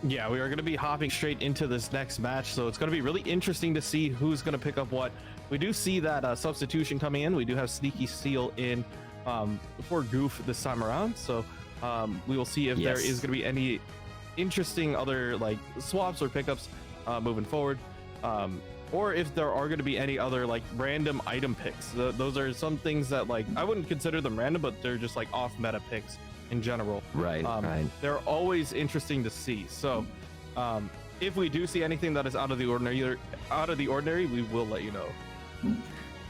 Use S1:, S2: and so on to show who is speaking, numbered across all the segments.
S1: Yeah, we are going to be hopping straight into this next match, so it's going to be really interesting to see who's going to pick up what. We do see that substitution coming in. We do have Sneaky Steel in for Goof this time around, so we will see if there is going to be any interesting other like swaps or pickups moving forward, or if there are going to be any other like random item picks. Those are some things that like I wouldn't consider them random, but they're just like off meta picks in general.
S2: Right.
S1: They're always interesting to see. So if we do see anything that is out of the ordinary, we will let you know.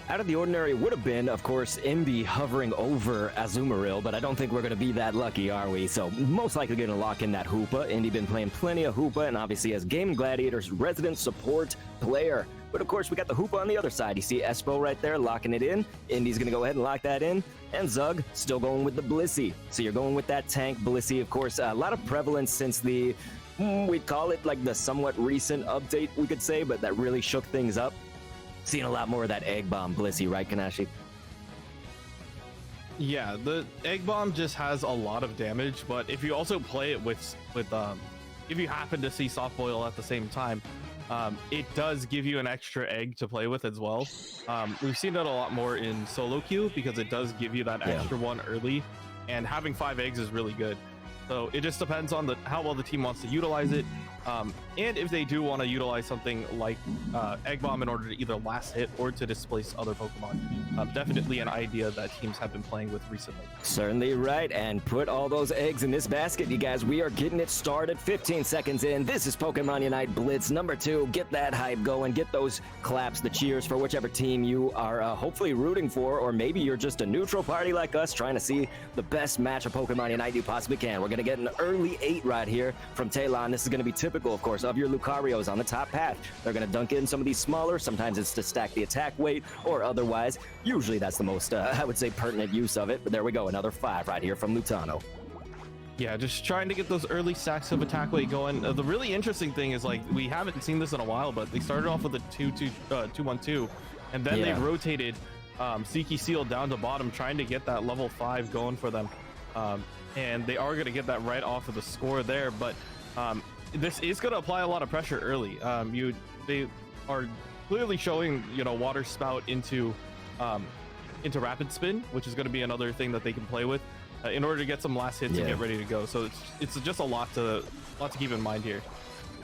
S2: Out of the ordinary would have been, of course, Indy hovering over Azumarill, but I don't think we're going to be that lucky, are we? So most likely going to lock in that Hoopa. Indy been playing plenty of Hoopa, and obviously as Gaimin Gladiators resident support player. But of course, we got the Hoopa on the other side. You see Espo right there locking it in. Indy's going to go ahead and lock that in. And Zug still going with the Blissey. So you're going with that tank Blissey. Of course, a lot of prevalence since the, we'd call it like the somewhat recent update, we could say, but that really shook things up. Seeing a lot more of that Egg Bomb Blissey, right, Kanashi?
S1: Yeah, the Egg Bomb just has a lot of damage, but if you also play it with if you happen to see Soft Boil at the same time, it does give you an extra egg to play with as well. We've seen that a lot more in solo queue because it does give you that extra one early, and having 5 eggs is really good. So it just depends on how well the team wants to utilize it, and if they do want to utilize something like Egg Bomb in order to either last hit or to displace other Pokemon. Definitely an idea that teams have been playing with recently.
S2: Certainly right, and put all those eggs in this basket, you guys. We are getting it started 15 seconds in. This is Pokemon Unite Blitz number 2. Get that hype going, get those claps, the cheers for whichever team you are hopefully rooting for, or maybe you're just a neutral party like us trying to see the best match of Pokemon Unite you possibly can. We're going to get an early 8 right here from Talon. This is going to be typical, of course, of your Lucarios on the top path. They're going to dunk in some of these smaller. Sometimes it's to stack the attack weight or otherwise. Usually that's the most, I would say, pertinent use of it. But there we go, another 5 right here from Lutano.
S1: Yeah, just trying to get those early stacks of attack weight going. The really interesting thing is, like, we haven't seen this in a while, but they started off with a 2-1-2, and then they rotated Sneaky Seal down to bottom, trying to get that level 5 going for them. And they are going to get that right off of the score there, but this is going to apply a lot of pressure early. They are clearly showing, Water Spout into Rapid Spin, which is going to be another thing that they can play with in order to get some last hits and get ready to go. So it's just a lot to keep in mind here.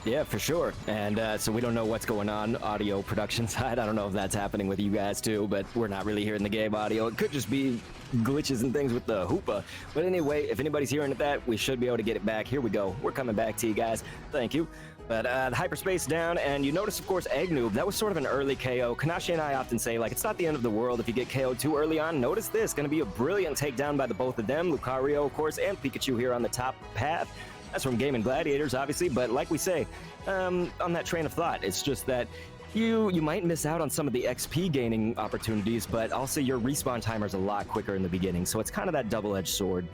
S2: Yeah, for sure. And so we don't know what's going on audio production side. I don't know if that's happening with you guys too, but we're not really hearing the game audio. It could just be glitches and things with the Hoopa. But anyway, if anybody's hearing that, we should be able to get it back. Here we go. We're coming back to you guys. Thank you. But the hyperspace down, and you notice, of course, Egg Noob. That was sort of an early KO. Kanashi and I often say, like, it's not the end of the world if you get KO'd too early on. Notice this. Going to be a brilliant takedown by the both of them. Lucario, of course, and Pikachu here on the top path. That's from Gaimin Gladiators, obviously, but like we say, on that train of thought, it's just that you might miss out on some of the XP gaining opportunities, but also your respawn timer is a lot quicker in the beginning, so it's kind of that double-edged sword.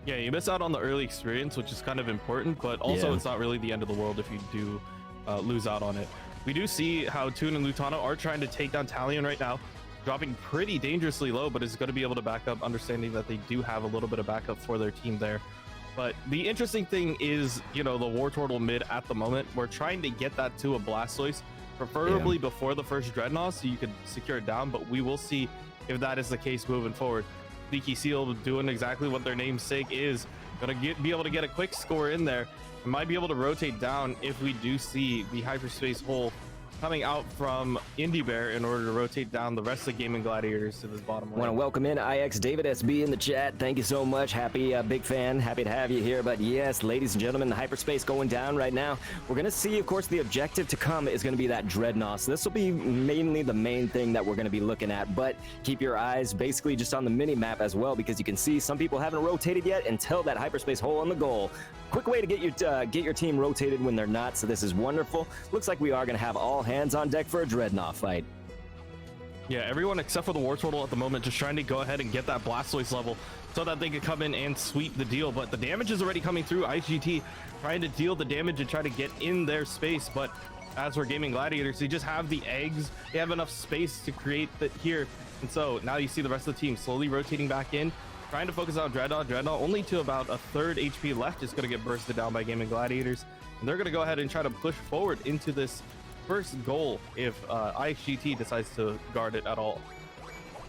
S1: Yeah, you miss out on the early experience, which is kind of important, but also it's not really the end of the world if you do lose out on it. We do see how Toon and Lutano are trying to take down Talion right now, dropping pretty dangerously low, but is going to be able to back up, understanding that they do have a little bit of backup for their team there. But the interesting thing is, the Wartortle mid at the moment. We're trying to get that to a Blastoise, preferably before the first Dreadnought, so you could secure it down, but we will see if that is the case moving forward. Sneaky Seal doing exactly what their namesake is. Gonna be able to get a quick score in there, and might be able to rotate down if we do see the hyperspace hole coming out from Indie Bear in order to rotate down the rest of the Gaimin Gladiators to this bottom lane.
S2: Want to welcome in IX David SB in the chat. Thank you so much. Happy big fan. Happy to have you here. But yes, ladies and gentlemen, the hyperspace going down right now. We're going to see, of course, the objective to come is going to be that Dreadnought. So this will be mainly the main thing that we're going to be looking at. But keep your eyes basically just on the mini map as well, because you can see some people haven't rotated yet until that hyperspace hole on the goal. Quick way to get your team rotated when they're not, so this is wonderful. Looks like we are going to have all hands on deck for a Dreadnought fight.
S1: Yeah, everyone except for the Wartortle at the moment just trying to go ahead and get that Blastoise level so that they could come in and sweep the deal. But the damage is already coming through. IGT trying to deal the damage and try to get in their space. But as for Gaimin Gladiators, they just have the eggs. They have enough space to create that here. And so now you see the rest of the team slowly rotating back in. trying to focus on Dreadnought. Dreadnought only to about a third HP left is going to get bursted down by Gaimin Gladiators. And they're going to go ahead and try to push forward into this first goal if IXGT decides to guard it at all.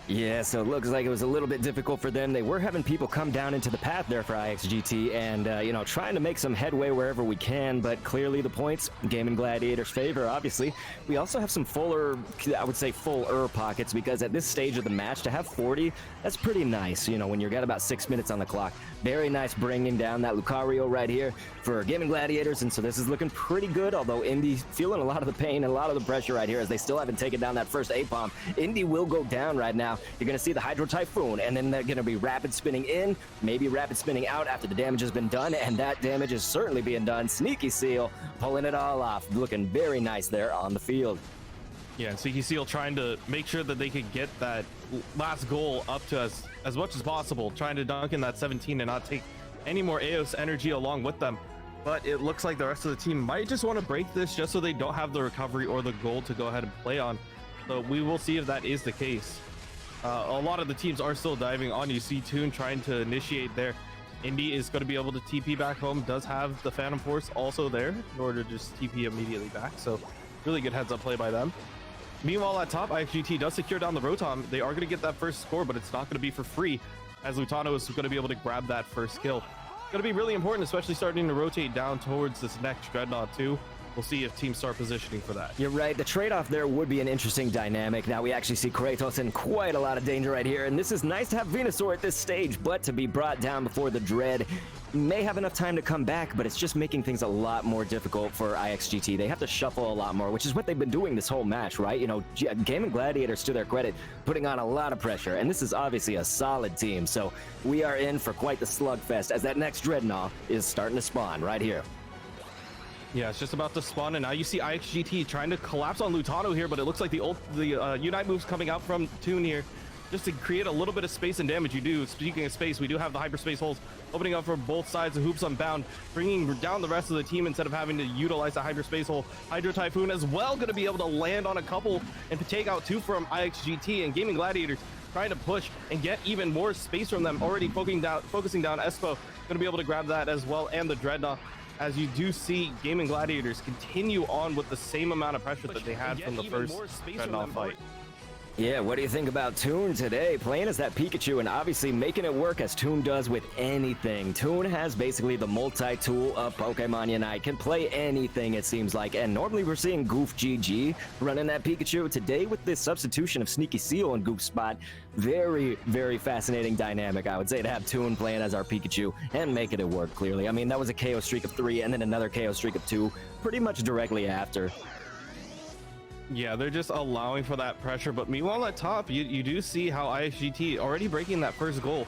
S2: Yeah, so it looks like it was a little bit difficult for them. They were having people come down into the path there for IXGT and, you know, trying to make some headway wherever we can, but clearly the points, Gaimin Gladiators' favor, obviously. We also have some fuller, I would say fuller pockets, because at this stage of the match, to have 40, that's pretty nice, you know, when you've got about 6 minutes on the clock. Very nice bringing down that Lucario right here for Gaimin Gladiators, and so this is looking pretty good, although Indy feeling a lot of the pain and a lot of the pressure right here as they still haven't taken down that first A-bomb. Indy will go down right now. You're going to see the Hydro Typhoon, and then they're going to be rapid spinning in, maybe rapid spinning out after the damage has been done, and that damage is certainly being done. Sneaky Seal pulling it all off, looking very nice there on the field.
S1: Yeah, and Sneaky Seal trying to make sure that they could get that last goal up to as much as possible, trying to dunk in that 17 and not take any more Eos energy along with them. But it looks like the rest of the team might just want to break this just so they don't have the recovery or the goal to go ahead and play on. So we will see if that is the case. A lot of the teams are still diving on. You see Toon trying to initiate there. Indy is going to be able to TP back home, does have the Phantom Force also there in order to just TP immediately back. So really good heads up play by them. Meanwhile, at top, IXGT does secure down the Rotom. They are going to get that first score, but it's not going to be for free, as Lutano is going to be able to grab that first kill. It's going to be really important, especially starting to rotate down towards this next Dreadnought too. We'll see if teams start positioning for that.
S2: You're right. The trade-off there would be an interesting dynamic. Now we actually see Kratos in quite a lot of danger right here, and this is nice to have Venusaur at this stage, but to be brought down before the Dread may have enough time to come back, but it's just making things a lot more difficult for IXGT. They have to shuffle a lot more, which is what they've been doing this whole match, right? You know, Gaimin Gladiators, to their credit, putting on a lot of pressure, and this is obviously a solid team, so we are in for quite the slugfest as that next Dreadnought is starting to spawn right here.
S1: Yeah, it's just about to spawn, and now you see IXGT trying to collapse on Lutano here, but it looks like the Unite moves coming out from Toon here just to create a little bit of space and damage. You do, speaking of space, we do have the hyperspace holes opening up for both sides of Hoops Unbound, bringing down the rest of the team instead of having to utilize the hyperspace hole. Hydro Typhoon as well going to be able to land on a couple and take out two from IXGT, and Gaimin Gladiators trying to push and get even more space from them, already focusing down Espo, going to be able to grab that as well, and the Dreadnought. As you do see Gaimin Gladiators continue on with the same amount of pressure that they had from the first Dreadnought fight.
S2: Yeah, what do you think about Toon today? Playing as that Pikachu and obviously making it work as Toon does with anything. Toon has basically the multi-tool of Pokemon Unite. Can play anything, it seems like. And normally we're seeing Goof GG running that Pikachu. Today with this substitution of Sneaky Seal in Goof's spot, very, very fascinating dynamic, I would say, to have Toon playing as our Pikachu and making it work clearly. I mean, that was a KO streak of 3 and then another KO streak of 2 pretty much directly after.
S1: Yeah, they're just allowing for that pressure, but meanwhile at top, you do see how IXGT already breaking that first goal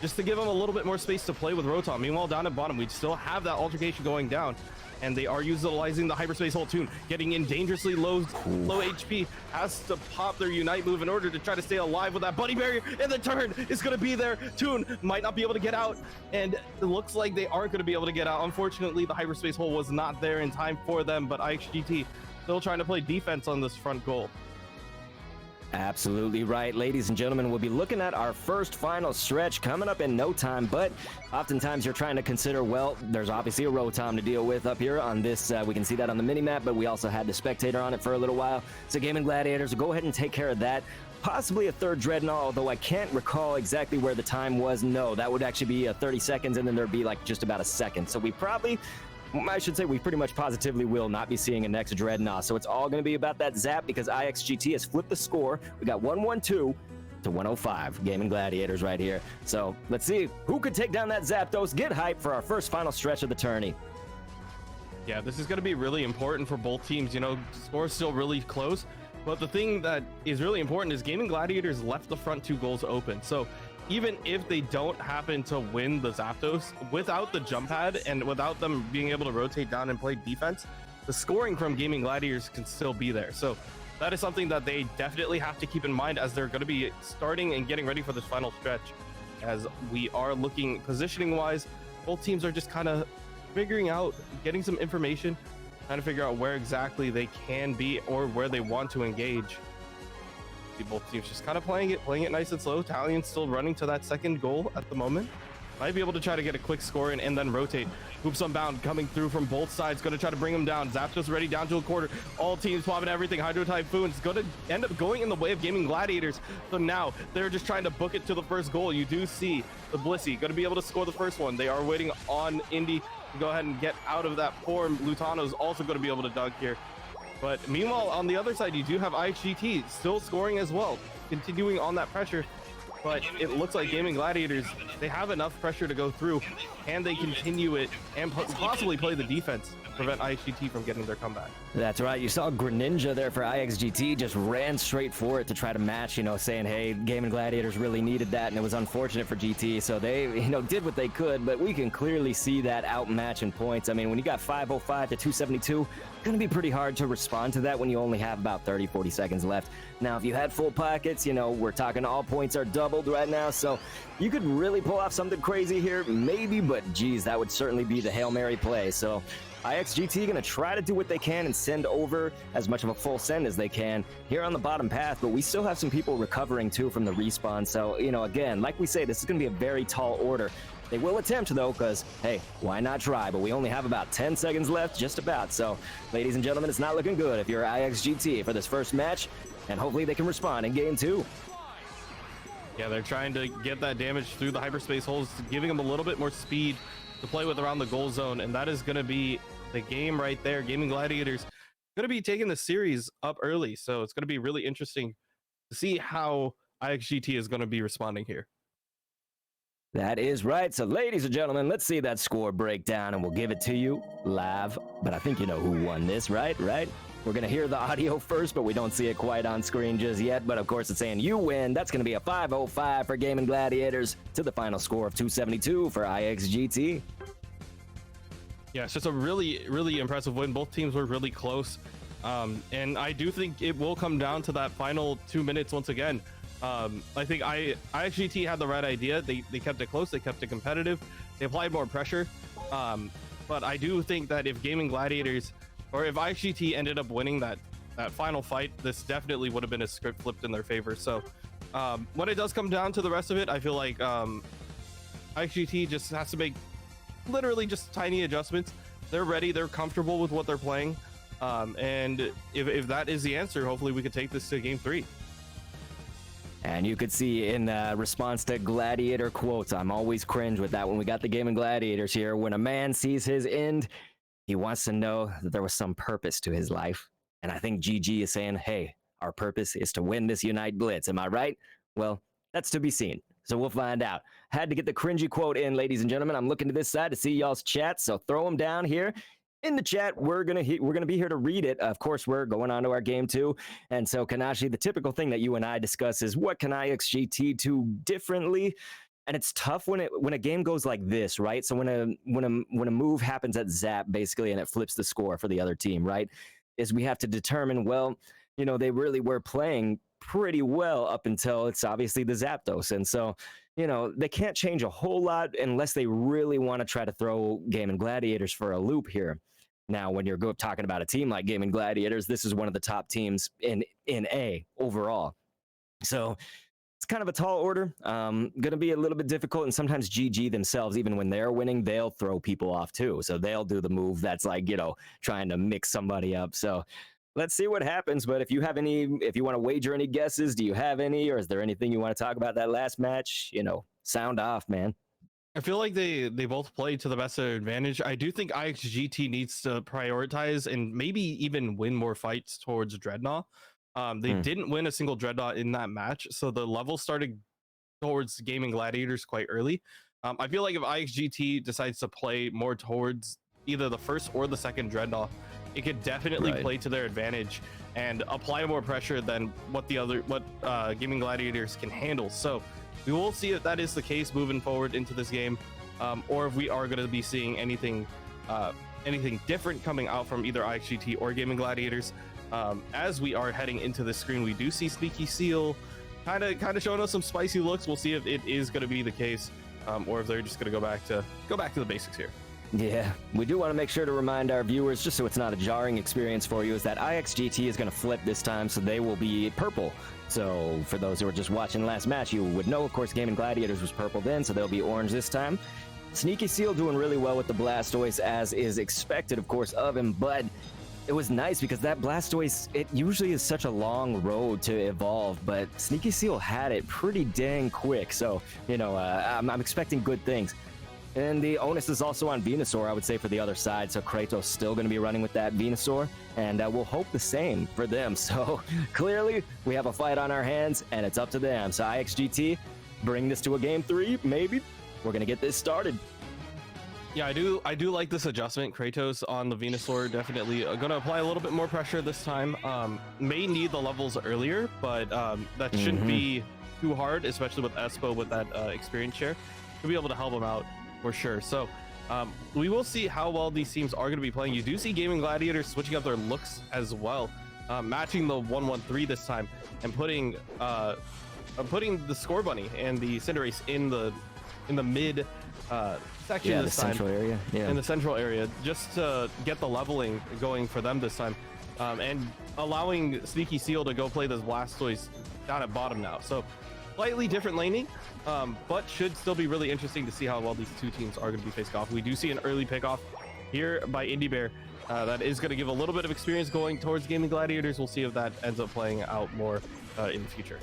S1: just to give them a little bit more space to play with Rotom. Meanwhile, down at bottom, we still have that altercation going down, and they are utilizing the hyperspace hole. Toon getting in dangerously low HP, has to pop their Unite move in order to try to stay alive with that Buddy Barrier, and the turn is going to be there. Toon might not be able to get out, and it looks like they aren't going to be able to get out. Unfortunately, the hyperspace hole was not there in time for them, but IXGT still trying to play defense on this front goal.
S2: Absolutely right, ladies and gentlemen. We'll be looking at our first final stretch coming up in no time, but oftentimes you're trying to consider, well, there's obviously a Rotom to deal with up here on this. We can see that on the mini-map, but we also had the Spectator on it for a little while. So Gaimin Gladiators will go ahead and take care of that. Possibly a third Dreadnought, although I can't recall exactly where the time was. No, that would actually be 30 seconds, and then there'd be like just about a second. So we probably... I should say we pretty much positively will not be seeing a next Dreadnought. So it's all going to be about that zap because IXGT has flipped the score. We got 112 to 105. Gaimin Gladiators right here. So let's see who could take down that Zapdos. Get hyped for our first final stretch of the tourney.
S1: Yeah, this is going to be really important for both teams. You know, score's still really close. But the thing that is really important is Gaimin Gladiators left the front 2 goals open. So even if they don't happen to win the Zapdos, without the jump pad and without them being able to rotate down and play defense, the scoring from Gaimin Gladiators can still be there. So that is something that they definitely have to keep in mind as they're going to be starting and getting ready for this final stretch. As we are looking positioning wise, both teams are just kind of figuring out, getting some information, trying to figure out where exactly they can be or where they want to engage. see both teams just kind of playing it nice and slow. Talion still running to that second goal at the moment. Might be able to try to get a quick score in and then rotate. Hoops Unbound coming through from both sides. Going to try to bring him down. Zapdos ready down to a quarter. All teams popping everything. Hydro Typhoon's going to end up going in the way of Gaimin Gladiators. So now they're just trying to book it to the first goal. You do see the Blissey going to be able to score the first one. They are waiting on Indy to go ahead and get out of that form. Lutano's also going to be able to dunk here. But meanwhile, on the other side, you do have IXGT still scoring as well, continuing on that pressure. But it looks like Gaimin Gladiators, they have enough pressure to go through, and they continue it and possibly play the defense to prevent IXGT from getting their comeback.
S2: That's right. You saw Greninja there for IXGT, just ran straight for it to try to match, saying, hey, Gaimin Gladiators really needed that, and it was unfortunate for GT, so they, did what they could, but we can clearly see that outmatch in points. I mean, when you got 505 to 272, going to be pretty hard to respond to that when you only have about 30-40 seconds left. Now, if you had full pockets, we're talking all points are doubled right now, so you could really pull off something crazy here, maybe, but geez, that would certainly be the Hail Mary play. So IXGT going to try to do what they can and send over as much of a full send as they can here on the bottom path, but we still have some people recovering too from the respawn. So, again, like we say, this is going to be a very tall order. They will attempt, though, because, hey, why not try? But we only have about 10 seconds left, just about. So, ladies and gentlemen, it's not looking good if you're IXGT for this first match, and hopefully they can respond in game 2.
S1: Yeah, they're trying to get that damage through the hyperspace holes, giving them a little bit more speed to play with around the goal zone, and that is going to be the game right there. Gaimin Gladiators going to be taking the series up early, so it's going to be really interesting to see how IXGT is going to be responding here.
S2: That is right. So, ladies and gentlemen, let's see that score breakdown, and we'll give it to you live. But I think you know who won this, right? We're going to hear the audio first, but we don't see it quite on screen just yet. But, of course, it's saying you win. That's going to be a 505 for Gaimin Gladiators to the final score of 272 for IXGT.
S1: Yeah, it's just a really, really impressive win. Both teams were really close. And I do think it will come down to that final 2 minutes once again. I think IXGT had the right idea. They kept it close. They kept it competitive. They applied more pressure. But I do think that if Gaimin Gladiators, or if IXGT ended up winning that final fight, this definitely would have been a script flipped in their favor. So when it does come down to the rest of it, I feel like IXGT just has to make literally just tiny adjustments. They're ready. They're comfortable with what they're playing. And if that is the answer, hopefully we could take this to game 3.
S2: And you could see in response to Gladiator quotes, I'm always cringe with that when we got the Gaimin Gladiators here. When a man sees his end, he wants to know that there was some purpose to his life. And I think GG is saying, hey, our purpose is to win this Unite Blitz. Am I right? Well, that's to be seen. So we'll find out. Had to get the cringy quote in, ladies and gentlemen. I'm looking to this side to see y'all's chats, so throw them down here in the chat. We're gonna be here to read it. Of course, we're going on to our game 2. And so, Kanashi, the typical thing that you and I discuss is what can IXGT do differently? And it's tough when a game goes like this, right? So when a move happens at Zap, basically, and it flips the score for the other team, right? Is we have to determine, well, they really were playing pretty well up until it's obviously the Zapdos. And so, they can't change a whole lot unless they really want to try to throw Gaimin Gladiators for a loop here. Now, when you're talking about a team like Gaimin Gladiators, this is one of the top teams in A overall. So it's kind of a tall order. Going to be a little bit difficult, and sometimes GG themselves, even when they're winning, they'll throw people off too. So they'll do the move that's like, trying to mix somebody up. So let's see what happens. But if you want to wager any guesses, do you have any, or is there anything you want to talk about that last match? Sound off, man.
S1: I feel like they both played to the best of their advantage. I do think IXGT needs to prioritize and maybe even win more fights towards Dreadnought. They didn't win a single Dreadnought in that match, so the level started towards Gaimin Gladiators quite early. I feel like if IXGT decides to play more towards either the first or the second Dreadnought, it could definitely play to their advantage and apply more pressure than what Gaimin Gladiators can handle. So we will see if that is the case moving forward into this game, or if we are going to be seeing anything different coming out from either IXGT or Gaimin Gladiators. As we are heading into the screen, we do see Sneaky Seal kind of showing us some spicy looks. We'll see if it is going to be the case, or if they're just going to go back to the basics here.
S2: Yeah, we do want to make sure to remind our viewers, just so it's not a jarring experience for you, is that IXGT is going to flip this time, so they will be purple. So for those who were just watching the last match, you would know, of course, Gaimin Gladiators was purple then, so they'll be orange this time. Sneaky Seal doing really well with the Blastoise, as is expected, of course, of him, but it was nice because that Blastoise, it usually is such a long road to evolve, but Sneaky Seal had it pretty dang quick, so, you know, I'm expecting good things. And the onus is also on Venusaur, I would say, for the other side. So Kratos still going to be running with that Venusaur, and we'll hope the same for them. So clearly, we have a fight on our hands, and it's up to them. So IXGT, bring this to a game 3, maybe. We're going to get this started.
S1: Yeah, I do like this adjustment. Kratos on the Venusaur, definitely going to apply a little bit more pressure this time. May need the levels earlier, but that shouldn't be too hard, especially with Espo with that experience share. To be able to help him out for sure. So we will see how well these teams are going to be playing. You do see Gaimin Gladiators switching up their looks as well, matching the 1-1-3 this time, and putting the Score Bunny and the Cinderace in the mid section this time.
S2: Central area. Yeah,
S1: in the central area, just to get the leveling going for them this time, and allowing Sneaky Seal to go play this Blastoise down at bottom now. So slightly different laning, but should still be really interesting to see how well these two teams are going to be facing off. We do see an early pickoff here by Indie Bear that is going to give a little bit of experience going towards Gaimin Gladiators. We'll see if that ends up playing out more in the future.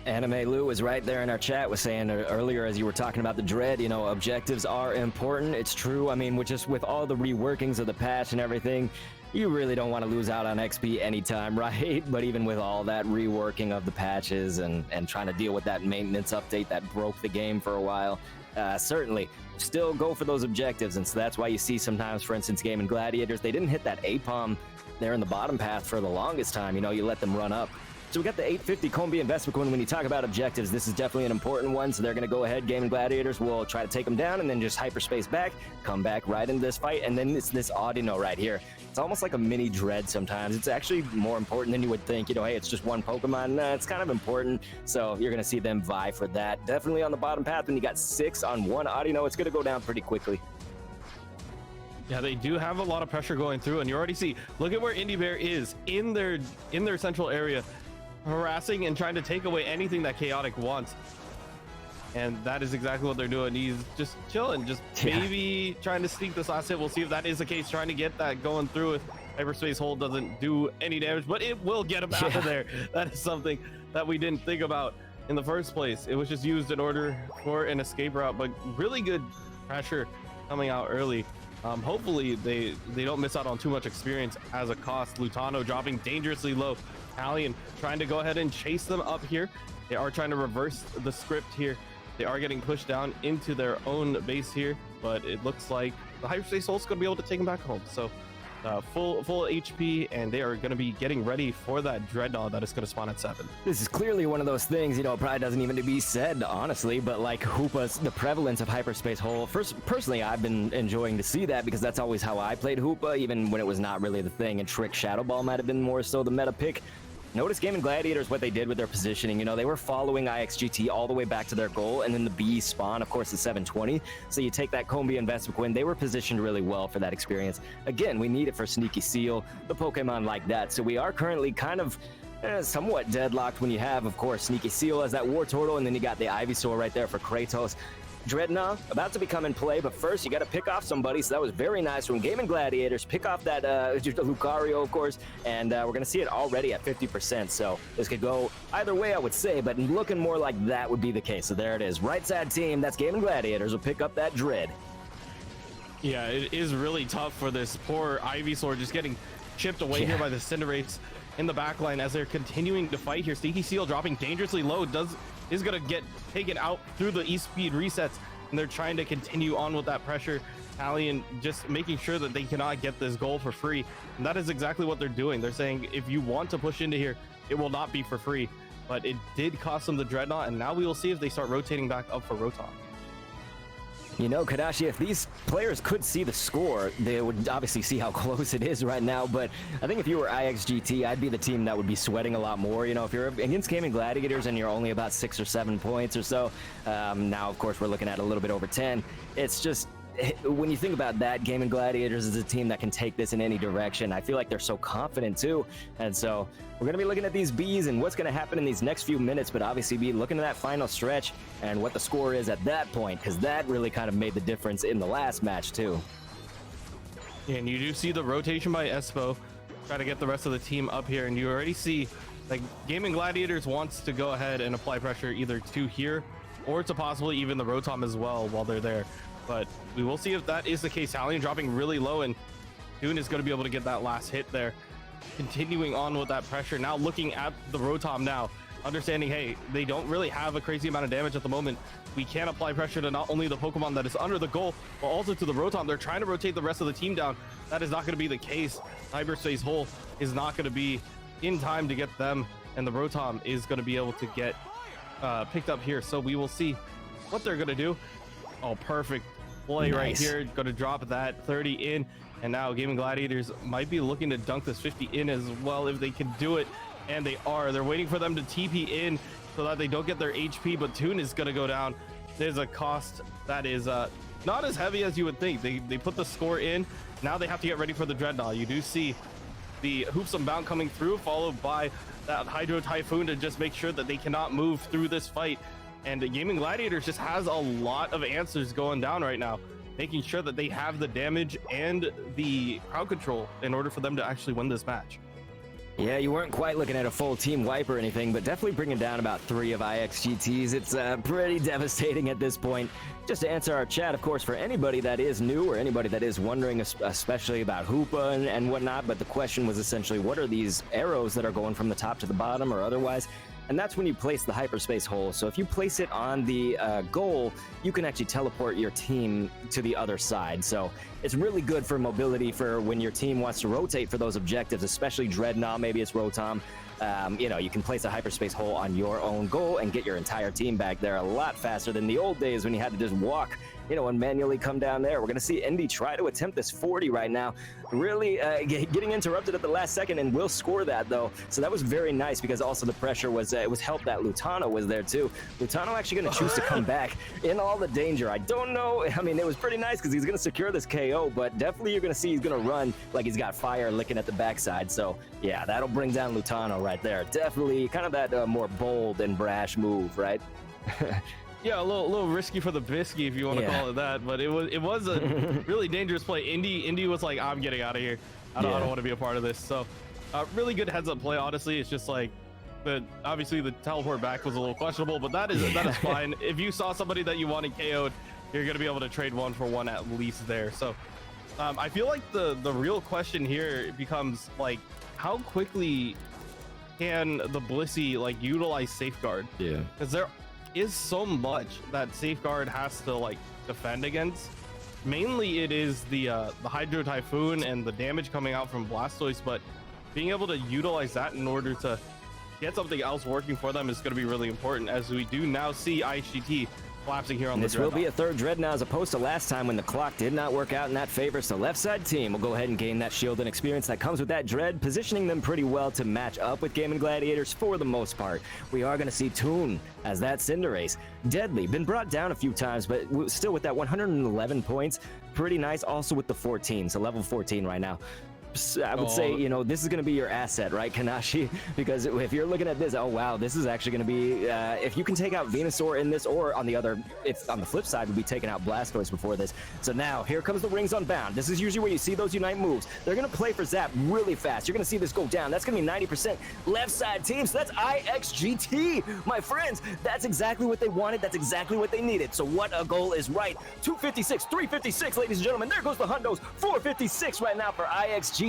S2: Anime Lou was right there in our chat, was saying earlier as you were talking about the Dread, you know, objectives are important. It's true. I mean, with all the reworkings of the patch and everything, you really don't want to lose out on XP anytime, right? But even with all that reworking of the patches and trying to deal with that maintenance update that broke the game for a while, certainly still go for those objectives. And so that's why you see sometimes, for instance, Gaimin Gladiators, they didn't hit that A-Palm there in the bottom path for the longest time. You know, you let them run up. So we got the 850 Combi investment coin. When you talk about objectives, this is definitely an important one. So they're going to go ahead. Gaimin Gladiators will try to take them down and then just hyperspace back, come back right into this fight. And then it's this Audino right here. It's almost like a mini Dread sometimes. It's actually more important than you would think. You know, hey, it's just one Pokemon. Nah, it's kind of important. So you're going to see them vie for that. Definitely on the bottom path when you got 6 on 1 Audino, it's going to go down pretty quickly.
S1: Yeah, they do have a lot of pressure going through, and you already see, look at where Indie Bear is in their central area, harassing and trying to take away anything that Chaotic wants. And that is exactly what they're doing. He's just chilling, just maybe trying to sneak this last hit. We'll see if that is the case, trying to get that going through. If Hyperspace Hold doesn't do any damage, but it will get him out of there. That is something that we didn't think about in the first place. It was just used in order for an escape route, but really good pressure coming out early. Hopefully they don't miss out on too much experience as a cost. Lutano dropping dangerously low. Italian trying to go ahead and chase them up here. They are trying to reverse the script here. They are getting pushed down into their own base here, but it looks like the Hyperspace Holt's going to be able to take them back home. So full HP, and they are going to be getting ready for that Dreadnought that is going to spawn at 7.
S2: This is clearly one of those things, you know, probably doesn't even to be said, honestly, but like Hoopa's, the prevalence of Hyperspace Hole, personally, I've been enjoying to see that because that's always how I played Hoopa, even when it was not really the thing, and Trick Shadow Ball might have been more so the meta pick. Notice Gaimin Gladiators, what they did with their positioning. You know, they were following IXGT all the way back to their goal, and then the B spawn, of course, is 720. So you take that Combi and Vespiquen, they were positioned really well for that experience. Again, we need it for Sneaky Seal, the Pokemon like that. So we are currently kind of somewhat deadlocked when you have, of course, Sneaky Seal as that War Turtle, and then you got the Ivysaur right there for Kratos. Dreadnought about to become in play, but first you got to pick off somebody. So that was very nice from Gaimin Gladiators. Pick off that Lucario, of course, and we're going to see it already at 50%. So this could go either way, I would say, but looking more like that would be the case. So there it is. Right side team, that's Gaimin Gladiators, will pick up that Dread.
S1: Yeah, it is really tough for this poor Ivysaur just getting chipped away here by the Cinderace in the backline as they're continuing to fight here. Sneaky Seal dropping dangerously low is going to get taken out through the E-speed resets, and they're trying to continue on with that pressure. Italian just making sure that they cannot get this goal for free, and that is exactly what they're doing. They're saying if you want to push into here, it will not be for free, but it did cost them the Dreadnought, and now we will see if they start rotating back up for Rotom.
S2: You know, Kadashi, if these players could see the score, they would obviously see how close it is right now, but I think if you were IXGT, I'd be the team that would be sweating a lot more. You know, if you're against Gaimin Gladiators and you're only about 6 or 7 points or so, now, of course, we're looking at a little bit over 10. It's just, when you think about that, Gaimin Gladiators is a team that can take this in any direction. I feel like they're so confident too. And so we're going to be looking at these Bs and what's going to happen in these next few minutes, but obviously be looking at that final stretch and what the score is at that point, because that really kind of made the difference in the last match too.
S1: Yeah, and you do see the rotation by Espo try to get the rest of the team up here, and you already see like Gaimin Gladiators wants to go ahead and apply pressure either to here or to possibly even the Rotom as well while they're there. But we will see if that is the case. Talion dropping really low, and Toon is going to be able to get that last hit there. Continuing on with that pressure. Now looking at the Rotom now, understanding, hey, they don't really have a crazy amount of damage at the moment. We can apply pressure to not only the Pokemon that is under the goal, but also to the Rotom. They're trying to rotate the rest of the team down. That is not going to be the case. Hyperspace Hole is not going to be in time to get them, and the Rotom is going to be able to get picked up here. So we will see what they're going to do. Oh, perfect play right here. Going to drop that 30 in, and now Gaimin Gladiators might be looking to dunk this 50 in as well if they can do it, and they are. They're waiting for them to TP in so that they don't get their HP, but Toon is going to go down. There's a cost that is not as heavy as you would think. They put the score in. Now they have to get ready for the Dreadnought. You do see the Hoops Unbound coming through, followed by that Hydro Typhoon to just make sure that they cannot move through this fight. And the Gaimin Gladiators just has a lot of answers going down right now, making sure that they have the damage and the crowd control in order for them to actually win this match.
S2: Yeah, you weren't quite looking at a full team wipe or anything, but definitely bringing down about 3 of IXGTs. It's pretty devastating at this point. Just to answer our chat, of course, for anybody that is new or anybody that is wondering, especially about Hoopa and whatnot, but the question was essentially, what are these arrows that are going from the top to the bottom or otherwise? And that's when you place the hyperspace hole. So if you place it on the goal, you can actually teleport your team to the other side. So it's really good for mobility for when your team wants to rotate for those objectives, especially Dreadnought, maybe it's Rotom. You know, you can place a hyperspace hole on your own goal and get your entire team back there a lot faster than the old days when you had to just walk, you know, and manually come down there. We're going to see Indy try to attempt this 40 right now. Really getting interrupted at the last second, and will score that, though. So that was very nice, because also the pressure was, it was helped that Lutano was there, too. Lutano actually going to choose to come back in all the danger. I don't know. I mean, it was pretty nice because he's going to secure this KO, but definitely you're going to see he's going to run like he's got fire licking at the backside. So, yeah, that'll bring down Lutano right there. Definitely kind of that more bold and brash move, right?
S1: Yeah, a little risky for the biscuit, if you want to call it that, but it was a really dangerous play. Indy was like, I'm getting out of here. I don't want to be a part of this. So really good heads up play. Honestly, it's just like, but obviously the teleport back was a little questionable, but that is fine. If you saw somebody that you wanted KO'd, you're gonna be able to trade 1 for 1 at least there. So I feel like the real question here becomes like, how quickly can the Blissey like utilize Safeguard? Yeah, because there is so much that Safeguard has to like defend against. Mainly it is the Hydro Typhoon and the damage coming out from Blastoise, but being able to utilize that in order to get something else working for them is going to be really important, as we do now see IHGT collapsing here on the Dreadnought. This will be
S2: a third Dreadnought as opposed to last time when the clock did not work out, and that favors the left side team. We'll go ahead and gain that shield and experience that comes with that Dread, positioning them pretty well to match up with Gaimin Gladiators for the most part. We are going to see Toon as that Cinderace. Deadly, been brought down a few times, but still with that 111 points, pretty nice. Also with the 14, so level 14 right now. I would say, you know, this is going to be your asset, right, Kanashi? Because if you're looking at this, oh wow, this is actually going to be, if you can take out Venusaur in this, or on the other, if on the flip side, we'd be taking out Blastoise before this. So now, here comes the Rings Unbound. This is usually where you see those Unite moves. They're going to play for Zap really fast. You're going to see this go down. That's going to be 90% left side team. So that's IXGT, my friends. That's exactly what they wanted. That's exactly what they needed. So what a goal is right. 256, 356, ladies and gentlemen. There goes the Hundos. 456 right now for IXGT.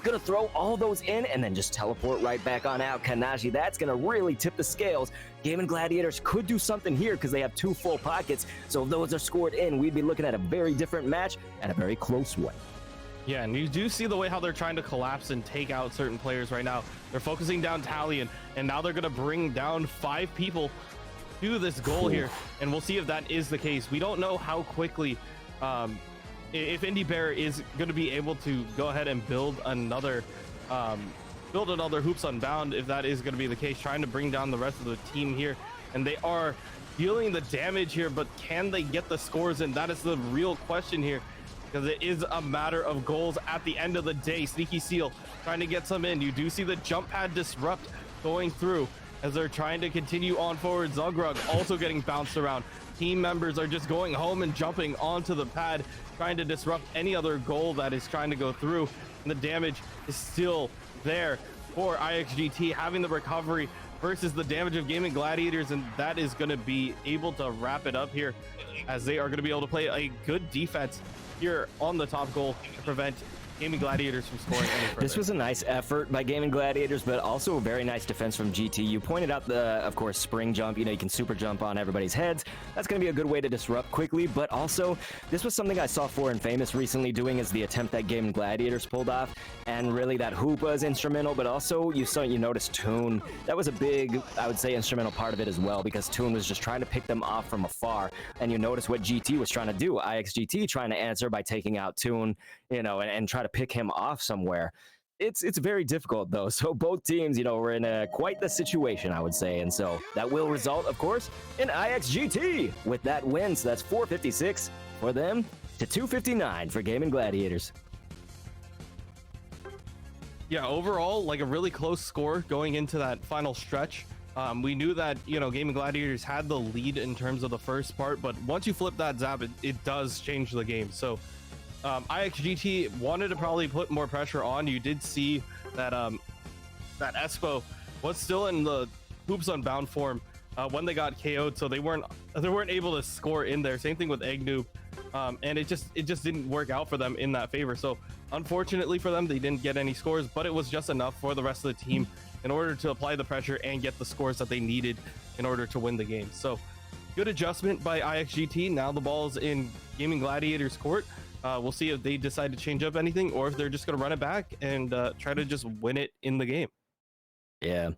S2: Gonna throw all those in and then just teleport right back on out. Kanaji, that's gonna really tip the scales. Gaimin Gladiators could do something here because they have 2 full pockets. So if those are scored in, we'd be looking at a very different match and a very close one.
S1: Yeah, and you do see the way how they're trying to collapse and take out certain players right now. They're focusing down Talion, and now they're gonna bring down 5 people to this goal here, and we'll see if that is the case. We don't know how quickly if Indy Bear is going to be able to go ahead and build another Hoops Unbound, if that is going to be the case, trying to bring down the rest of the team here. And they are dealing the damage here, but can they get the scores? And that is the real question here, because it is a matter of goals at the end of the day. Sneaky Seal trying to get some in. You do see the jump pad disrupt going through as they're trying to continue on forward. Zugrug also getting bounced around. Team members are just going home and jumping onto the pad, trying to disrupt any other goal that is trying to go through. And the damage is still there for IXGT, having the recovery versus the damage of Gaimin Gladiators, and that is going to be able to wrap it up here, as they are going to be able to play a good defense here on the top goal to prevent Gaimin Gladiators from scoring any further.
S2: This was a nice effort by Gaimin Gladiators, but also a very nice defense from GT. You pointed out the, of course, spring jump. You know, you can super jump on everybody's heads. That's going to be a good way to disrupt quickly, but also this was something I saw For and Famous recently doing, is the attempt that Gaimin Gladiators pulled off, and really that Hoopa is instrumental, but also you noticed Toon. That was a big, I would say, instrumental part of it as well, because Toon was just trying to pick them off from afar, and you notice what GT was trying to do. IXGT trying to answer by taking out Toon, you know, and try to pick him off somewhere. It's very difficult though. So both teams, you know, were in quite the situation, I would say, and so that will result, of course, in IXGT with that win. So that's 456 for them to 259 for Gaimin Gladiators.
S1: Yeah, overall, like a really close score going into that final stretch. We knew that, you know, Gaimin Gladiators had the lead in terms of the first part, but once you flip that zap, it does change the game. So IXGT wanted to probably put more pressure on. You did see that that Espo was still in the Hoops Unbound form when they got KO'd, so they weren't able to score in there. Same thing with Eggnoob, and it just didn't work out for them in that favor. So unfortunately for them, they didn't get any scores, but it was just enough for the rest of the team in order to apply the pressure and get the scores that they needed in order to win the game. So good adjustment by IXGT. Now the ball's in Gaimin Gladiators court. We'll see if they decide to change up anything, or if they're just going to run it back and try to just win it in the game.
S2: Yeah,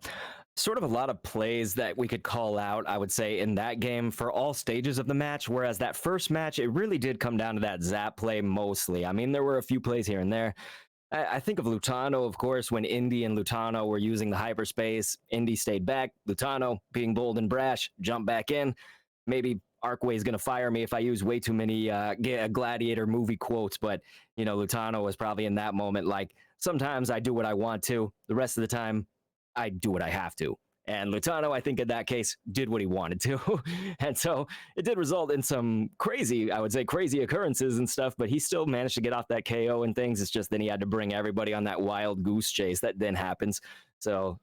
S2: sort of a lot of plays that we could call out, I would say, in that game for all stages of the match, whereas that first match, it really did come down to that zap play mostly. I mean, there were a few plays here and there. I think of Lutano, of course, when Indy and Lutano were using the hyperspace. Indy stayed back. Lutano, being bold and brash, jumped back in. Maybe Arkway is going to fire me if I use way too many Gladiator movie quotes, but, you know, Lutano was probably in that moment like, sometimes I do what I want to, the rest of the time I do what I have to. And Lutano, I think in that case, did what he wanted to. And so it did result in some crazy, I would say, crazy occurrences and stuff, but he still managed to get off that KO and things. It's just then he had to bring everybody on that wild goose chase that then happens. So,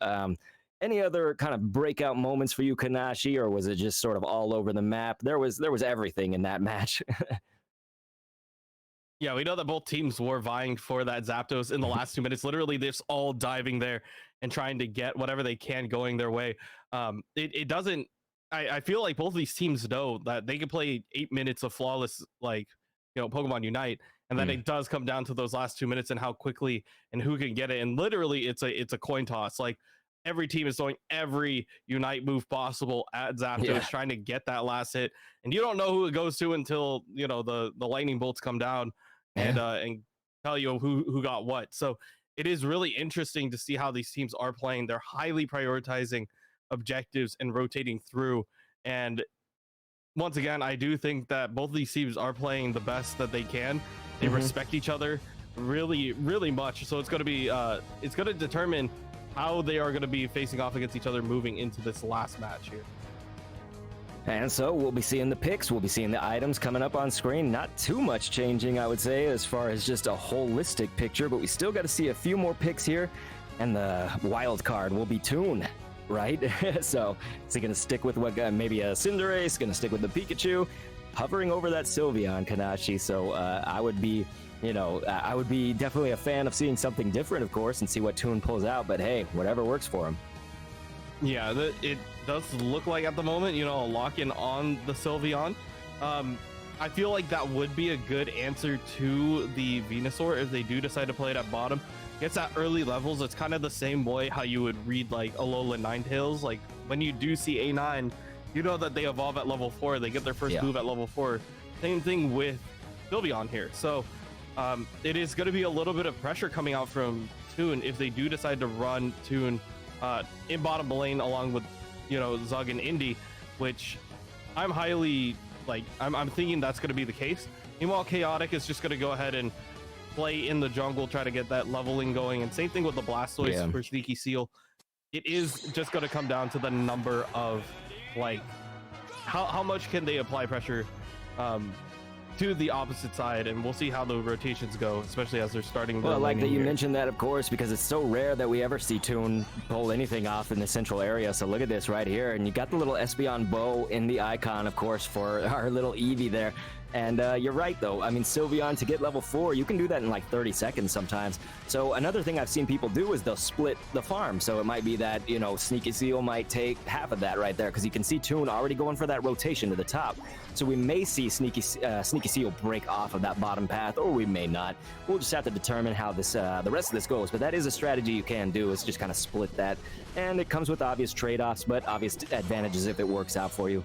S2: any other kind of breakout moments for you, Kanashi, or was it just sort of all over the map? There was everything in that match.
S1: Yeah, we know that both teams were vying for that Zapdos in the last 2 minutes. Literally, they're just all diving there and trying to get whatever they can going their way. It doesn't. I feel like both of these teams know that they can play 8 minutes of flawless, like, you know, Pokemon Unite, and then it does come down to those last 2 minutes and how quickly and who can get it. And literally, it's a coin toss. Like, every team is throwing every Unite move possible at Zapdos, trying to get that last hit, and you don't know who it goes to until, you know, the lightning bolts come down and tell you who got what. So it is really interesting to see how these teams are playing. They're highly prioritizing objectives and rotating through. And once again, I do think that both of these teams are playing the best that they can. They respect each other really, really much. So it's going to be it's going to determine how they are going to be facing off against each other moving into this last match here.
S2: And so we'll be seeing the picks, we'll be seeing the items coming up on screen. Not too much changing, I would say, as far as just a holistic picture, but we still got to see a few more picks here. And the wild card will be Toon, right? So is he going to stick with what maybe a Cinderace, going to stick with the Pikachu, hovering over that Sylveon, Kanashi. So I would be, you know, I would be definitely a fan of seeing something different, of course, and see what Toon pulls out. But hey, whatever works for him.
S1: Yeah, it does look like at the moment, you know, a lock-in on the Sylveon. I feel like that would be a good answer to the Venusaur if they do decide to play it at bottom. It's at early levels. It's kind of the same way how you would read like Alola Ninetales. Like when you do see A9, you know that they evolve at level 4. They get their first move at level 4. Same thing with Sylveon here. So it is going to be a little bit of pressure coming out from Toon if they do decide to run Toon in bottom lane along with, you know, Zug and Indy, which I'm highly like I'm thinking that's going to be the case. Meanwhile, Chaotic is just going to go ahead and play in the jungle, try to get that leveling going, and same thing with the Blastoise for Sneaky Seal. It is just going to come down to the number of like how much can they apply pressure to the opposite side, and we'll see how the rotations go, especially as they're starting.
S2: Well, I like that you mentioned that, of course, because it's so rare that we ever see Toon pull anything off in the central area. So look at this right here, and you got the little Espeon bow in the icon, of course, for our little Eevee there. And you're right, though. I mean, Sylveon, to get level 4, you can do that in like 30 seconds sometimes. So another thing I've seen people do is they'll split the farm. So it might be that, you know, Sneaky Seal might take half of that right there, because you can see Toon already going for that rotation to the top. So we may see Sneaky Seal break off of that bottom path, or we may not. We'll just have to determine how this the rest of this goes. But that is a strategy you can do, is just kind of split that. And it comes with obvious trade-offs, but obvious advantages if it works out for you.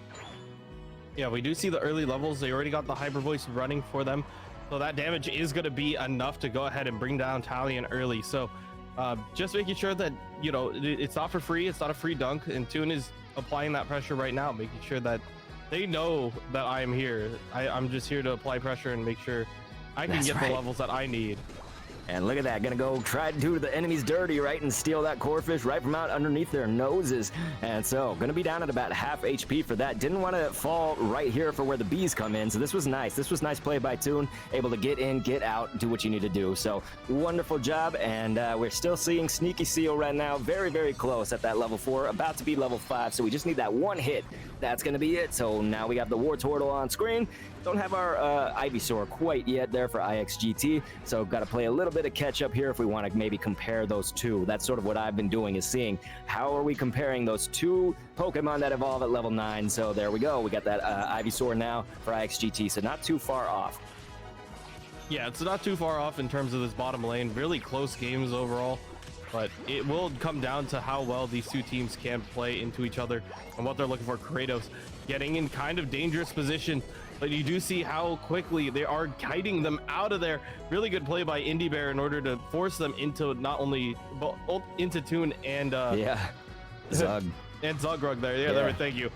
S1: Yeah, we do see the early levels. They already got the Hyper Voice running for them. So that damage is going to be enough to go ahead and bring down Talion early. So just making sure that, you know, it's not for free. It's not a free dunk. And Toon is applying that pressure right now, making sure that they know that I am here. I'm just here to apply pressure and make sure I can get the levels that I need.
S2: And look at that, gonna go try to do the enemies dirty, right, and steal that core fish right from out underneath their noses. And so, gonna be down at about half HP for that. Didn't want to fall right here for where the bees come in, so this was nice. This was nice play by Toon, able to get in, get out, do what you need to do. So, wonderful job, and we're still seeing Sneaky Seal right now, very, very close at that level 4, about to be level 5, so we just need that one hit. That's gonna be it. So now we got the Wartortle on screen. Don't have our Ivysaur quite yet there for IXGT, so got to play a little bit of catch up here if we want to maybe compare those two. That's sort of what I've been doing, is seeing how are we comparing those two Pokemon that evolve at level 9. So there we go. We got that Ivysaur now for IXGT, so not too far off.
S1: Yeah, it's not too far off in terms of this bottom lane. Really close games overall, but it will come down to how well these two teams can play into each other and what they're looking for. Kratos getting in kind of dangerous position, but you do see how quickly they are guiding them out of there. Really good play by Indie Bear in order to force them into not only into Toon and
S2: Zug.
S1: And Zugrug there. Yeah. Thank you.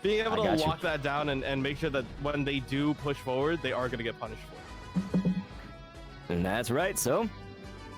S1: Being able to lock that down and make sure that when they do push forward, they are going to get punished for it.
S2: And that's right. So,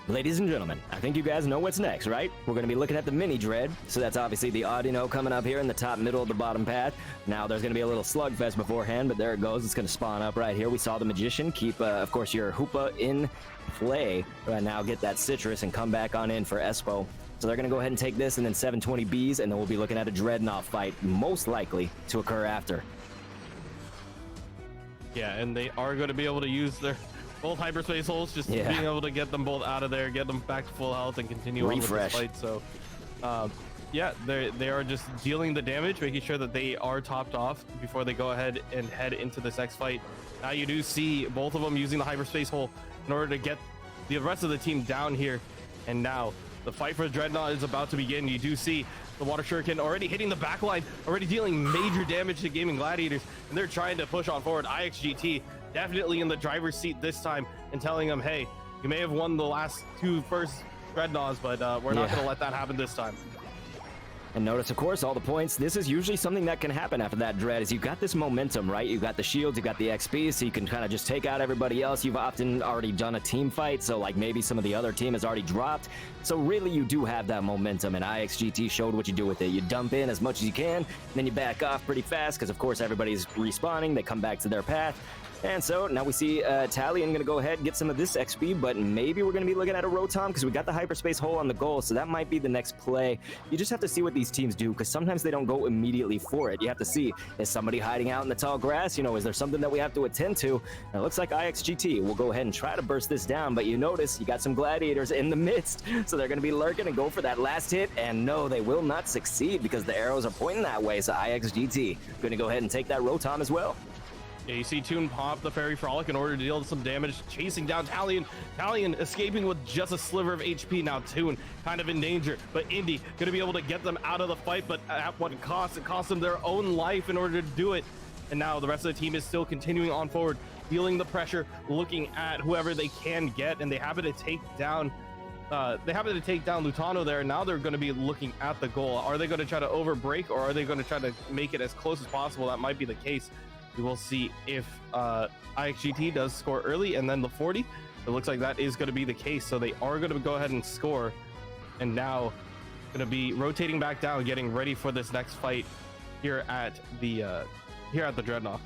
S2: ladies and gentlemen, I think you guys know what's next, right? We're going to be looking at the mini dread. So that's obviously the Audino coming up here in the top middle of the bottom path. Now there's going to be a little slugfest beforehand, but there it goes. It's going to spawn up right here. We saw the Magician keep, of course, your Hoopa in play right now. Get that Citrus and come back on in for Espo. So they're going to go ahead and take this and then 720Bs, and then we'll be looking at a Dreadnought fight, most likely to occur after.
S1: Yeah, and they are going to be able to use their both hyperspace holes, just being able to get them both out of there, get them back to full health, and continue on with the fight. So, yeah, they are just dealing the damage, making sure that they are topped off before they go ahead and head into this next fight. Now you do see both of them using the hyperspace hole in order to get the rest of the team down here. And now the fight for Dreadnought is about to begin. You do see the Water Shuriken already hitting the backline, already dealing major damage to Gaimin Gladiators, and they're trying to push on forward. IXGT definitely in the driver's seat this time and telling them, hey, you may have won the last two first Dreadnoughts, but we're not going to let that happen this time.
S2: And notice, of course, all the points. This is usually something that can happen after that dread, is you've got this momentum, right? You've got the shields, you've got the XP, so you can kind of just take out everybody else. You've often already done a team fight, so like maybe some of the other team has already dropped. So really, you do have that momentum, and IXGT showed what you do with it. You dump in as much as you can, then you back off pretty fast, because of course everybody's respawning. They come back to their path. And so now we see Talion going to go ahead and get some of this XP, but maybe we're going to be looking at a Rotom because we got the hyperspace hole on the goal, so that might be the next play. You just have to see what these teams do, because sometimes they don't go immediately for it. You have to see, is somebody hiding out in the tall grass? You know, is there something that we have to attend to? And it looks like IXGT will go ahead and try to burst this down, but you notice you got some Gladiators in the midst, so they're going to be lurking and go for that last hit, and no, they will not succeed because the arrows are pointing that way, so IXGT going to go ahead and take that Rotom as well.
S1: Yeah, you see Toon pop the Fairy Frolic in order to deal some damage, chasing down Talion. Talion escaping with just a sliver of HP. Now Toon kind of in danger, but Indy going to be able to get them out of the fight, but at what cost? It cost them their own life in order to do it. And now the rest of the team is still continuing on forward, feeling the pressure, looking at whoever they can get, and they happen to take down they happen to take down Lutano there. Now they're going to be looking at the goal. Are they going to try to overbreak, or are they going to try to make it as close as possible? That might be the case. We will see if IXGT does score early and then the 40. It looks like that is going to be the case. So they are going to go ahead and score, and now going to be rotating back down, getting ready for this next fight here at the Dreadnought.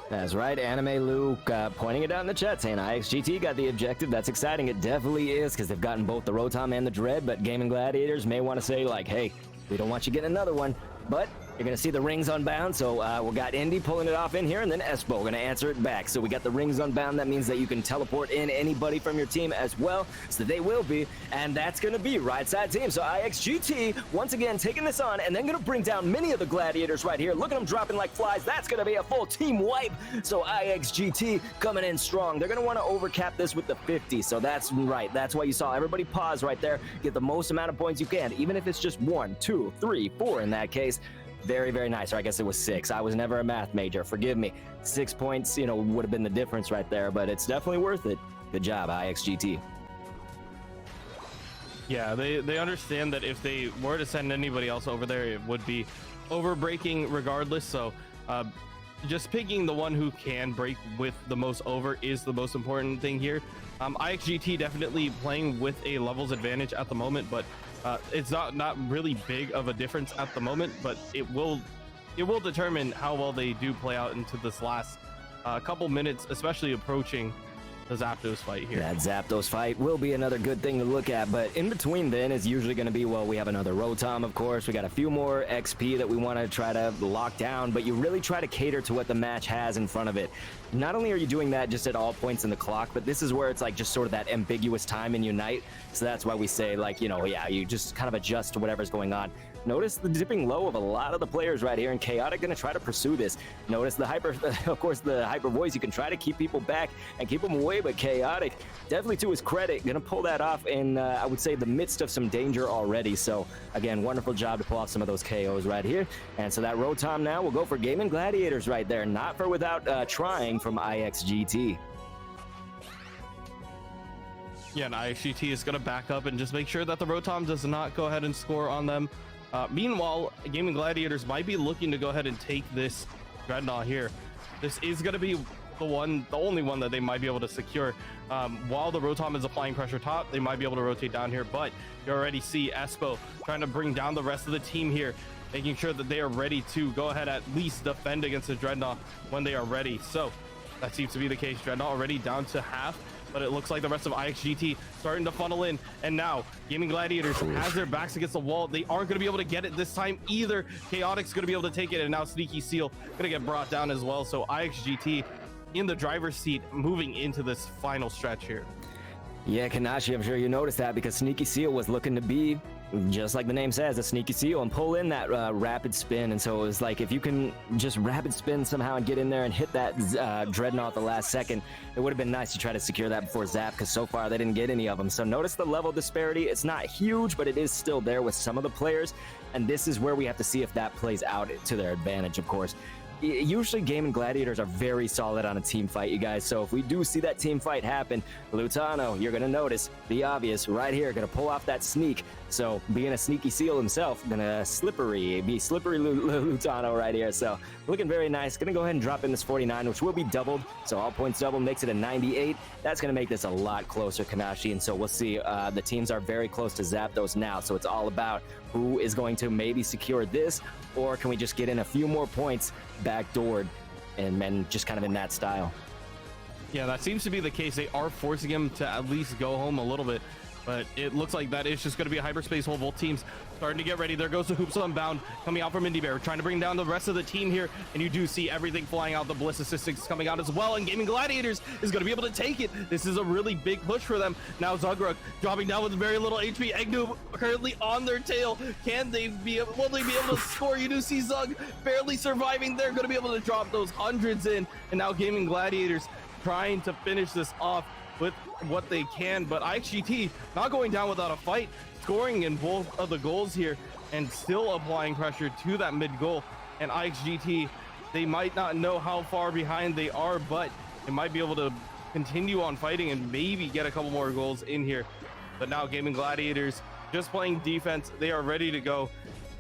S2: That's right, Anime Luke pointing it out in the chat saying IXGT got the objective. That's exciting. It definitely is, because they've gotten both the Rotom and the Dread, but Gaimin Gladiators may want to say like, hey, we don't want you getting another one, but you're going to see the rings unbound. So we got Indy pulling it off in here, and then Espo going to answer it back. So we got the rings unbound. That means that you can teleport in anybody from your team as well. So they will be, and that's going to be right side team. So IXGT once again taking this on, and then going to bring down many of the Gladiators right here. Look at them dropping like flies. That's going to be a full team wipe. So IXGT coming in strong. They're going to want to overcap this with the 50. So that's right. That's why you saw everybody pause right there. Get the most amount of points you can, even if it's just 1, 2, 3, 4 in that case. Very, very nice. Or I guess it was 6. I was never a math major. Forgive me. 6 points, you know, would have been the difference right there, but it's definitely worth it. Good job, IXGT.
S1: Yeah, they understand that if they were to send anybody else over there, it would be over-breaking regardless. So just picking the one who can break with the most over is the most important thing here. IXGT definitely playing with a levels advantage at the moment, but it's not really big of a difference at the moment, but it will determine how well they do play out into this last couple minutes, especially approaching the Zapdos fight here.
S2: That Zapdos fight will be another good thing to look at, but in between then is usually going to be, well, we have another Rotom, of course. We got a few more XP that we want to try to lock down, but you really try to cater to what the match has in front of it. Not only are you doing that just at all points in the clock, but this is where it's like just sort of that ambiguous time in Unite. So that's why we say, like, you know, yeah, you just kind of adjust to whatever's going on. Notice the dipping low of a lot of the players right here, and Chaotic going to try to pursue this. Notice the hyper, of course, the hyper voice. You can try to keep people back and keep them away, but Chaotic, definitely to his credit, going to pull that off in, I would say, the midst of some danger already. So, again, wonderful job to pull off some of those KOs right here. And so that Rotom now will go for Gaimin Gladiators right there, not for without trying from IXGT.
S1: Yeah, and IXGT is going to back up and just make sure that the Rotom does not go ahead and score on them. Meanwhile, Gaimin Gladiators might be looking to go ahead and take this Dreadnought here. This is going to be the only one that they might be able to secure. While the Rotom is applying pressure top, they might be able to rotate down here, but you already see Espo trying to bring down the rest of the team here, making sure that they are ready to go ahead at least defend against the Dreadnought when they are ready. So that seems to be the case. Dreadnought already down to half, but it looks like the rest of IXGT starting to funnel in, and now Gaimin Gladiators has their backs against the wall. They aren't going to be able to get it this time either. Chaotic's going to be able to take it, and now Sneaky Seal going to get brought down as well. So IXGT in the driver's seat moving into this final stretch here.
S2: Yeah, Kanashi, I'm sure you noticed that, because Sneaky Seal was looking to be, just like the name says, a Sneaky Seal, and pull in that rapid spin. And so it was like, if you can just rapid spin somehow and get in there and hit that Dreadnought at the last second, it would have been nice to try to secure that before Zap, because so far they didn't get any of them. So notice the level disparity. It's not huge, but it is still there with some of the players. And this is where we have to see if that plays out to their advantage, of course. Usually Gaimin Gladiators are very solid on a team fight, you guys. So if we do see that team fight happen, Lutano, you're going to notice the obvious right here, going to pull off that sneak. So being a Sneaky Seal himself, going to be slippery Lutano right here. So looking very nice. Going to go ahead and drop in this 49, which will be doubled. So all points double makes it a 98. That's going to make this a lot closer, Kanashi. And so we'll see. The teams are very close to Zapdos now. So it's all about who is going to maybe secure this, or can we just get in a few more points backdoored and just kind of in that style.
S1: Yeah, that seems to be the case. They are forcing him to at least go home a little bit, but it looks like that is just going to be a hyperspace hold. Both teams starting to get ready. There goes the Hoops Unbound coming out from Indy Bear, trying to bring down the rest of the team here, and you do see everything flying out. The Bliss Assistance coming out as well, and Gaimin Gladiators is going to be able to take it. This is a really big push for them. Now Zugrug dropping down with very little HP. Eggnoob currently on their tail. Will they be able to score? You do see Zug barely surviving. They're going to be able to drop those hundreds in, and now Gaimin Gladiators trying to finish this off with what they can, but IXGT not going down without a fight, scoring in both of the goals here and still applying pressure to that mid goal. And IXGT, they might not know how far behind they are, but they might be able to continue on fighting and maybe get a couple more goals in here. But now Gaimin Gladiators just playing defense, they are ready to go,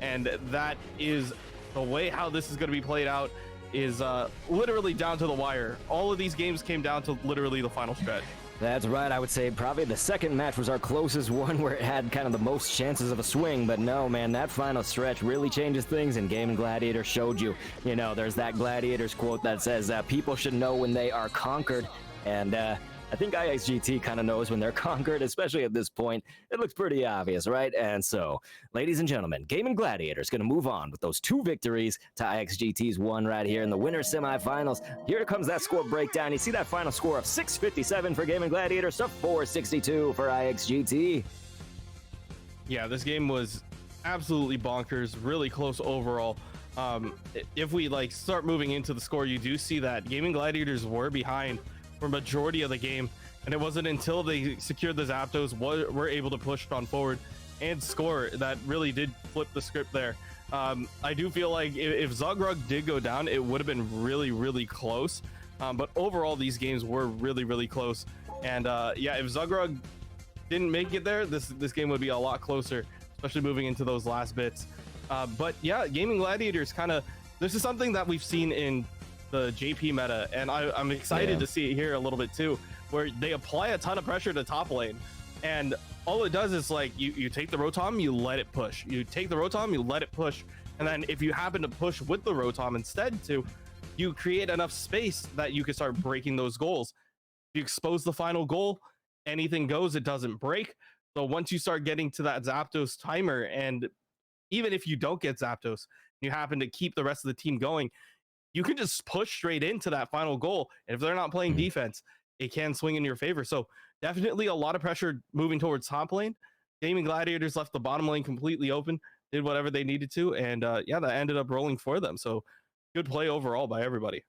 S1: and that is the way how this is going to be played out. Is literally down to the wire. All of these games came down to literally the final stretch.
S2: That's right. I would say probably the second match was our closest one, where it had kind of the most chances of a swing. But no, man, that final stretch really changes things, and Gaimin Gladiators showed you. You know, there's that Gladiators quote that says people should know when they are conquered. And I think IXGT kind of knows when they're conquered, especially at this point. It looks pretty obvious, right? And so, ladies and gentlemen, Gaimin Gladiators going to move on with those 2 victories to IXGT's 1 right here in the winner's semifinals. Here comes that score breakdown. You see that final score of 657 for Gaimin Gladiators to 462 for IXGT.
S1: Yeah, this game was absolutely bonkers, really close overall. If we start moving into the score, you do see that Gaimin Gladiators were behind for majority of the game, and it wasn't until they secured the Zapdos were able to push on forward and score that really did flip the script there. I do feel like if Zugrug did go down, it would have been really close, but overall these games were really close. And yeah, if Zugrug didn't make it there, this game would be a lot closer, especially moving into those last bits. But yeah, Gaimin Gladiators this is something that we've seen in the JP meta, and I'm excited to see it here a little bit too, where they apply a ton of pressure to top lane, and all it does is you take the Rotom, you let it push, you take the Rotom, you let it push, and then if you happen to push with the Rotom instead you create enough space that you can start breaking those goals. You expose the final goal, anything goes, it doesn't break. So once you start getting to that Zapdos timer, and even if you don't get Zapdos, you happen to keep the rest of the team going, you can just push straight into that final goal. And if they're not playing defense, it can swing in your favor. So definitely a lot of pressure moving towards top lane. Gaimin Gladiators left the bottom lane completely open, did whatever they needed to, and yeah, that ended up rolling for them. So good play overall by everybody.